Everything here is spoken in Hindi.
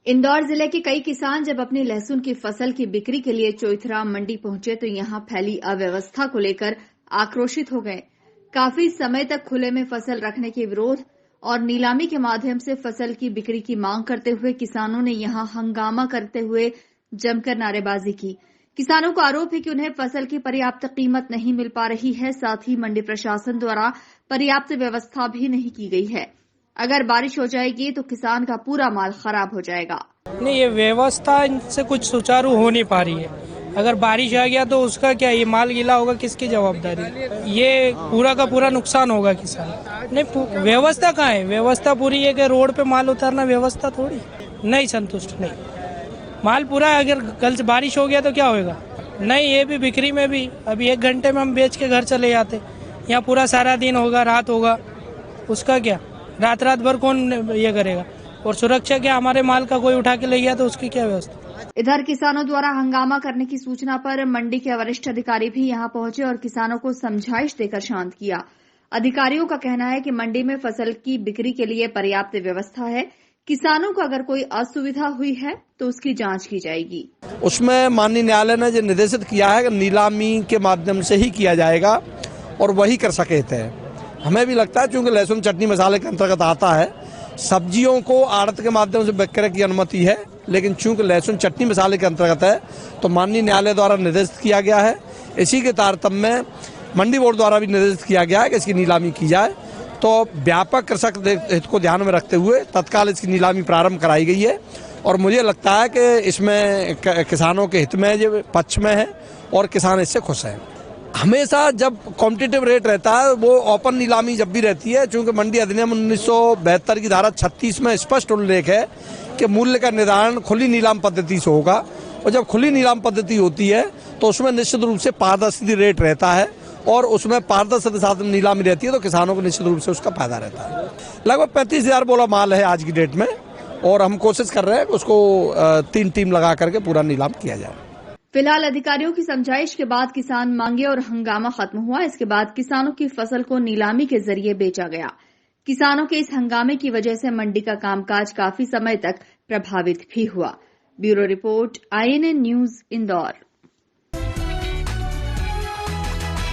इंदौर जिले के कई किसान जब अपनी लहसुन की फसल की बिक्री के लिए चोइथरा मंडी पहुंचे तो यहां फैली अव्यवस्था को लेकर आक्रोशित हो गए। काफी समय तक खुले में फसल रखने के विरोध और नीलामी के माध्यम से फसल की बिक्री की मांग करते हुए किसानों ने यहां हंगामा करते हुए जमकर नारेबाजी की। किसानों का आरोप है कि उन्हें फसल की पर्याप्त कीमत नहीं मिल पा रही है, साथ ही मंडी प्रशासन द्वारा पर्याप्त व्यवस्था भी नहीं की गई है। अगर बारिश हो जाएगी तो किसान का पूरा माल खराब हो जाएगा। नहीं, ये व्यवस्था इनसे कुछ सुचारू हो नहीं पा रही है। अगर बारिश आ गया तो उसका क्या, ये माल गीला होगा, किसकी जवाबदारी? ये पूरा का पूरा नुकसान होगा किसान। नहीं, व्यवस्था कहाँ है? व्यवस्था पूरी है कि रोड पे माल उतारना व्यवस्था थोड़ी। नहीं, संतुष्ट नहीं। माल पूरा, अगर कल से बारिश हो गया तो क्या होगा? नहीं, ये भी बिक्री में भी अभी 1 घंटे में हम बेच के घर चले जाते। यहाँ पूरा सारा दिन होगा, रात होगा, उसका क्या? रात भर कौन ये करेगा? और सुरक्षा क्या, हमारे माल का कोई उठा के ले गया तो उसकी क्या व्यवस्था? इधर किसानों द्वारा हंगामा करने की सूचना पर मंडी के वरिष्ठ अधिकारी भी यहां पहुंचे और किसानों को समझाइश देकर शांत किया। अधिकारियों का कहना है कि मंडी में फसल की बिक्री के लिए पर्याप्त व्यवस्था है। किसानों को अगर कोई असुविधा हुई है तो उसकी जांच की जाएगी। उसमें माननीय न्यायालय ने जो निर्देशित किया है कि नीलामी के माध्यम से ही किया जाएगा और वही कर सके थे। हमें भी लगता है चूंकि लहसुन चटनी मसाले के अंतर्गत आता है, सब्जियों को आड़त के माध्यम से विक्रय की अनुमति है, लेकिन चूंकि लहसुन चटनी मसाले के अंतर्गत है तो माननीय न्यायालय द्वारा निर्देशित किया गया है। इसी के तारतम्य में मंडी बोर्ड द्वारा भी निर्देशित किया गया है कि इसकी नीलामी की जाए। तो व्यापक कृषक हित को ध्यान में रखते हुए तत्काल इसकी नीलामी प्रारंभ कराई गई है और मुझे लगता है कि इसमें किसानों के हित में जो पक्ष में है और किसान इससे खुश हैं। हमेशा जब कॉम्पिटिटिव रेट रहता है वो ओपन नीलामी जब भी रहती है, चूंकि मंडी अधिनियम 1972 की धारा 36 में स्पष्ट उल्लेख है कि मूल्य का निर्धारण खुली नीलाम पद्धति से होगा और जब खुली नीलाम पद्धति होती है तो उसमें निश्चित रूप से पारदर्शी रेट रहता है और उसमें पारदर्शी के साथ नीलामी रहती है तो किसानों को निश्चित रूप से उसका फायदा रहता है। लगभग 35,000 बोला माल है आज की डेट में और हम कोशिश कर रहे हैं कि उसको 3 टीम लगा करके पूरा नीलाम किया जाए। फिलहाल अधिकारियों की समझाइश के बाद किसान मांगे और हंगामा खत्म हुआ। इसके बाद किसानों की फसल को नीलामी के जरिए बेचा गया। किसानों के इस हंगामे की वजह से मंडी का कामकाज काफी समय तक प्रभावित भी हुआ। Bureau report, INN news, Indore.